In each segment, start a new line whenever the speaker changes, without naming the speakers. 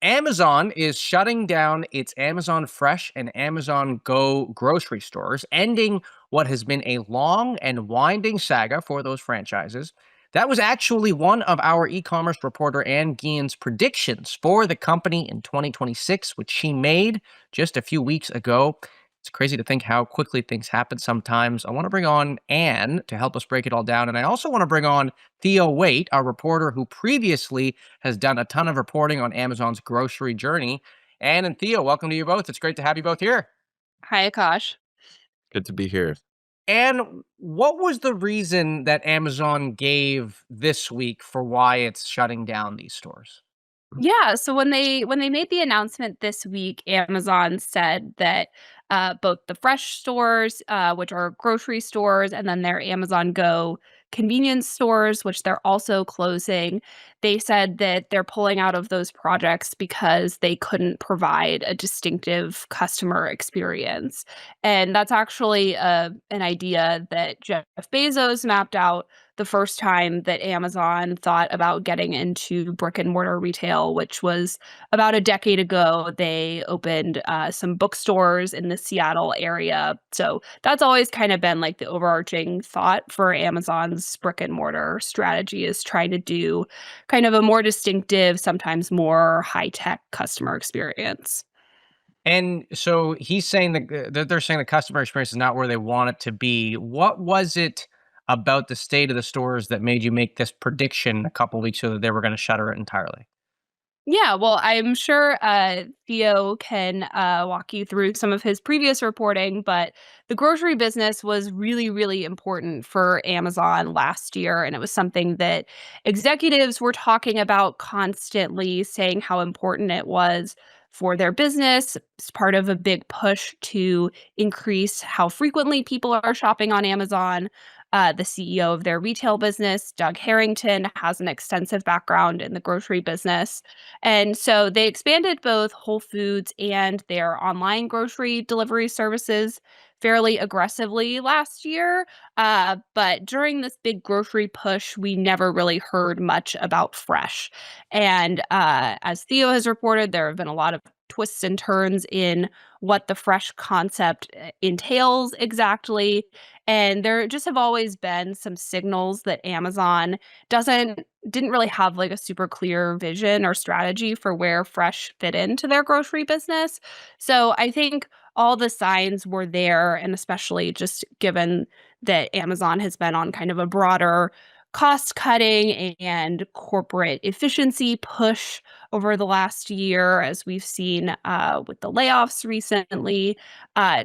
Amazon is shutting down its Amazon Fresh and Amazon Go grocery stores, ending what has been a long and winding saga for those franchises. That was actually one of our e commerce reporter Ann Guillen's predictions for the company in 2026, which she made just a few weeks ago. It's crazy to think how quickly things happen sometimes. I want to bring on Anne to help us break it all down. And I also want to bring on Theo Waite, our reporter who previously has done a ton of reporting on Amazon's grocery journey. Anne and Theo, welcome to you both. It's great to have you both here.
Hi, Akash.
Good to be here.
And what was the reason that Amazon gave this week for why it's shutting down these stores?
Yeah, so when they made the announcement this week, Amazon said that both the Fresh stores, which are grocery stores, and then their Amazon Go convenience stores, which they're also closing, they said that they're pulling out of those projects because they couldn't provide a distinctive customer experience. And that's actually an idea that Jeff Bezos mapped out the first time that Amazon thought about getting into brick and mortar retail, which was about a decade ago. They opened some bookstores in the Seattle area. So that's always kind of been like the overarching thought for Amazon's brick and mortar strategy, is trying to do kind of a more distinctive, sometimes more high tech customer experience.
And so he's saying that they're saying the customer experience is not where they want it to be. What was it about the state of the stores that made you make this prediction a couple weeks ago that they were going to shutter it entirely?
Yeah, well, I'm sure Theo can walk you through some of his previous reporting, but the grocery business was really, really important for Amazon last year. And it was something that executives were talking about constantly, saying how important it was for their business. It's part of a big push to increase how frequently people are shopping on Amazon. The CEO of their retail business, Doug Harrington, has an extensive background in the grocery business. And so they expanded both Whole Foods and their online grocery delivery services fairly aggressively last year. But during this big grocery push, we never really heard much about Fresh. And as Theo has reported, there have been a lot of twists and turns in what the Fresh concept entails exactly. And there just have always been some signals that Amazon doesn't didn't really have like a super clear vision or strategy for where Fresh fit into their grocery business. So I think all the signs were there, and especially just given that Amazon has been on kind of a broader cost cutting and corporate efficiency push over the last year, as we've seen with the layoffs recently.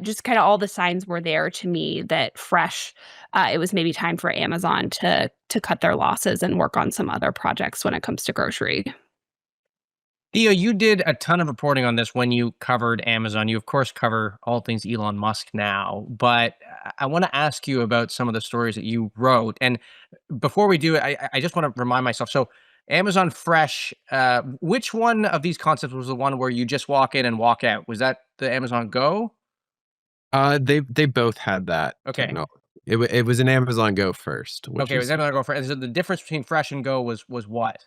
Just kind of all the signs were there to me that Fresh, it was maybe time for Amazon to cut their losses and work on some other projects when it comes to grocery.
Theo, you did a ton of reporting on this when you covered Amazon. You, of course, cover all things Elon Musk now, but I want to ask you about some of the stories that you wrote. And before we do it, I just want to remind myself. So, Amazon Fresh, which one of these concepts was the one where you just walk in and walk out? Was that the Amazon Go?
They both had that
Okay.
technology. It was an Amazon Go first, which
Okay, it was
is
Amazon Go Fresh. And so the difference between Fresh and Go was what?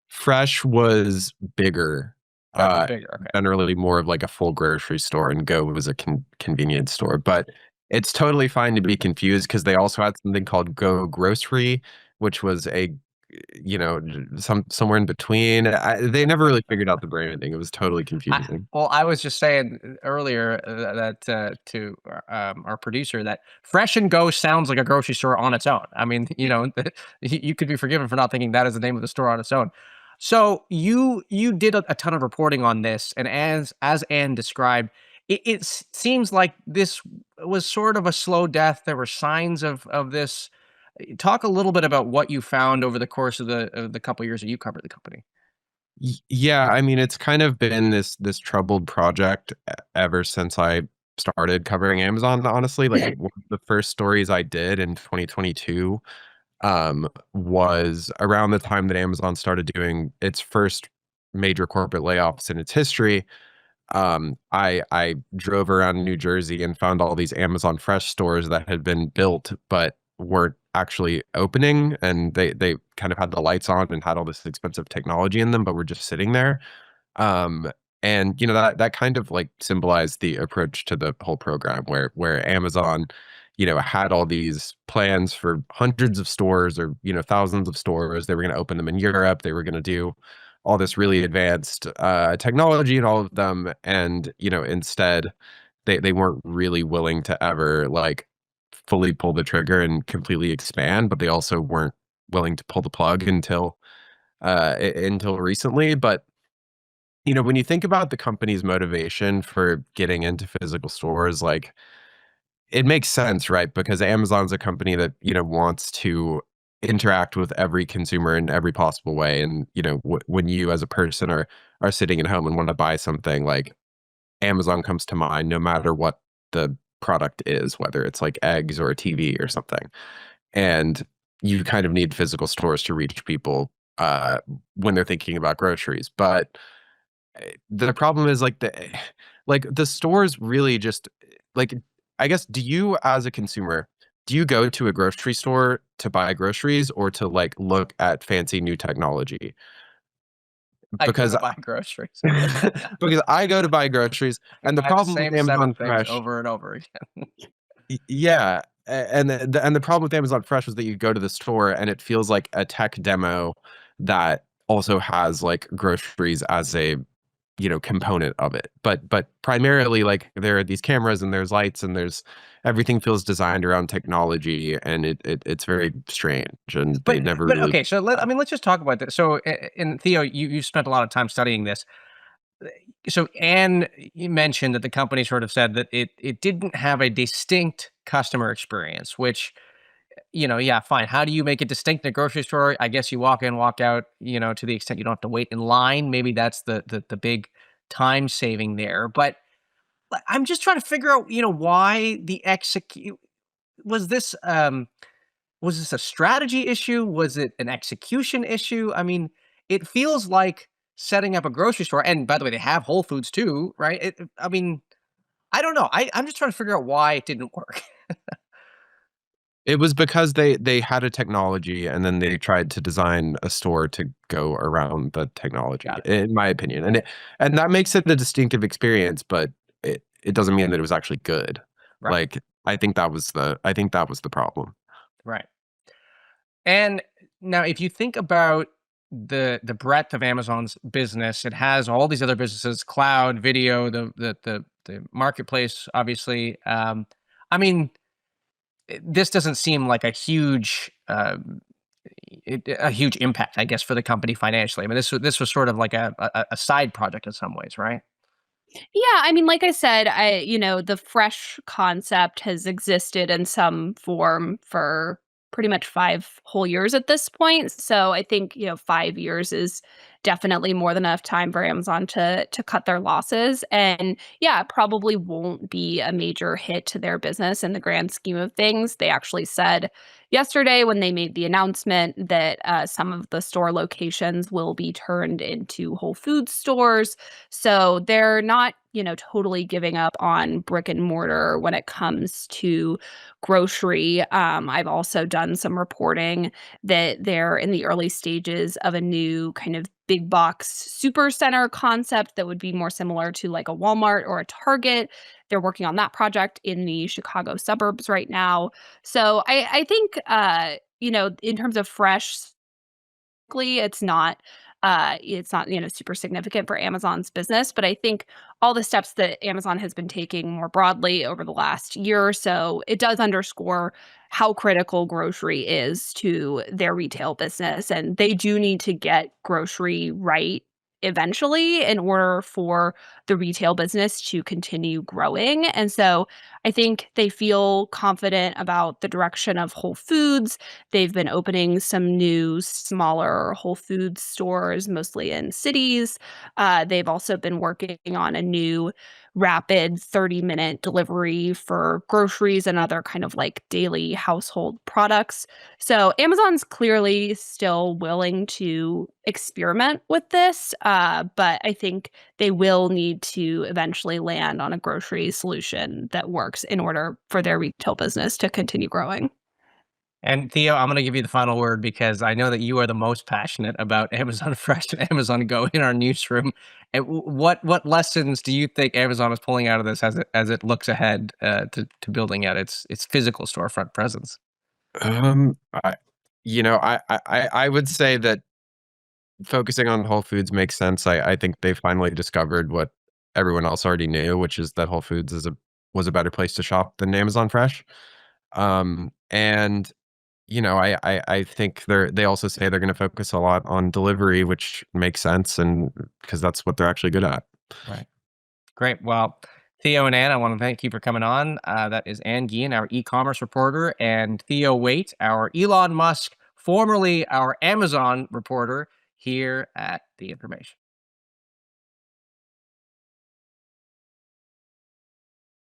Fresh was bigger,
Fresh was
uh,
bigger. Okay.
generally more of like a full grocery store, and Go was a convenience store. But it's totally fine to be confused because they also had something called Go Grocery, which was somewhere in between. They never really figured out the branding. It was totally confusing.
Well, I was just saying earlier that to our producer that Fresh and Go sounds like a grocery store on its own. I mean, you could be forgiven for not thinking that is the name of the store on its own. So you did a ton of reporting on this, and as Anne described, it seems like this was sort of a slow death. There were signs of this. Talk a little bit about what you found over the course of the couple years that you covered the company.
Yeah, I mean, it's kind of been this troubled project ever since I started covering Amazon, honestly. Like one of the first stories I did in 2022 was around the time that Amazon started doing its first major corporate layoffs in its history. I drove around New Jersey and found all these Amazon Fresh stores that had been built but weren't actually opening, and they kind of had the lights on and had all this expensive technology in them, but were just sitting there. Um, and that kind of like symbolized the approach to the whole program where Amazon, had all these plans for hundreds of stores or, thousands of stores. They were going to open them in Europe. They were going to do all this really advanced technology in all of them. And, instead they weren't really willing to ever like fully pull the trigger and completely expand, but they also weren't willing to pull the plug until recently. But when you think about the company's motivation for getting into physical stores, like it makes sense, right? Because Amazon's a company that, wants to interact with every consumer in every possible way. And, when you as a person are sitting at home and want to buy something, like Amazon comes to mind no matter what the product is, whether it's like eggs or a TV or something. And you kind of need physical stores to reach people when they're thinking about groceries. But the problem is like the stores really just like I guess, do you as a consumer, do you go to a grocery store to buy groceries or to like look at fancy new technology?
I go
Because
to buy groceries.
because I go to buy groceries,
I
and the
buy the
problem with
same 7
Amazon
things
Fresh,
over and over again.
yeah, and the problem with Amazon Fresh was that you go to the store and it feels like a tech demo that also has like groceries as a component of it. But primarily, like, there are these cameras and there's lights and there's everything feels designed around technology, and it's very strange, and they
But
never
but
really
okay, so let's just talk about this. So, and Theo, you spent a lot of time studying this. So Anne, you mentioned that the company sort of said that it didn't have a distinct customer experience, which, yeah, fine. How do you make it distinct in a grocery store? I guess you walk in, walk out, to the extent you don't have to wait in line. Maybe that's the big time saving there. But I'm just trying to figure out, why the execute was this was this a strategy issue? Was it an execution issue? I mean, it feels like setting up a grocery store, and by the way, they have Whole Foods too, right? I mean, I don't know. I'm just trying to figure out why it didn't work.
It was because they had a technology, and then they tried to design a store to go around the technology,
Got it.
in my opinion, and that makes it a distinctive experience, but it doesn't mean that it was actually good.
Right.
Like, I think that was the problem.
Right. And now, if you think about the breadth of Amazon's business, it has all these other businesses: cloud, video, the marketplace, obviously. I mean, this doesn't seem like a huge impact, I guess, for the company financially. I mean, this was sort of like a side project in some ways, right?
Yeah, I mean, like I said, the fresh concept has existed in some form for pretty much 5 whole years at this point. So I think, 5 years is definitely more than enough time for Amazon to cut their losses. And yeah, it probably won't be a major hit to their business in the grand scheme of things. They actually said yesterday when they made the announcement that some of the store locations will be turned into Whole Foods stores, so they're not, totally giving up on brick and mortar when it comes to grocery. I've also done some reporting that they're in the early stages of a new kind of big box super center concept that would be more similar to like a Walmart or a Target. They're working on that project in the Chicago suburbs right now. So I think, in terms of fresh, it's not, super significant for Amazon's business, but I think all the steps that Amazon has been taking more broadly over the last year or so, it does underscore how critical grocery is to their retail business, and they do need to get grocery right eventually in order for the retail business to continue growing. And so I think they feel confident about the direction of Whole Foods. They've been opening some new, smaller Whole Foods stores, mostly in cities. They've also been working on a new rapid 30-minute delivery for groceries and other kind of like daily household products. So Amazon's clearly still willing to experiment with this, but I think they will need to eventually land on a grocery solution that works in order for their retail business to continue growing.
And Theo, I'm going to give you the final word because I know that you are the most passionate about Amazon Fresh and Amazon Go in our newsroom. And what lessons do you think Amazon is pulling out of this as it looks ahead to building out its physical storefront presence?
I, I would say that focusing on Whole Foods makes sense. I think they finally discovered what everyone else already knew, which is that Whole Foods was a better place to shop than Amazon Fresh. And I think they also say they're going to focus a lot on delivery, which makes sense, and because that's what they're actually good at.
Right. Great. Well, Theo and Ann, I want to thank you for coming on. That is Ann Guillen, our e-commerce reporter, and Theo Waite, our Elon Musk, formerly our Amazon reporter here at The Information.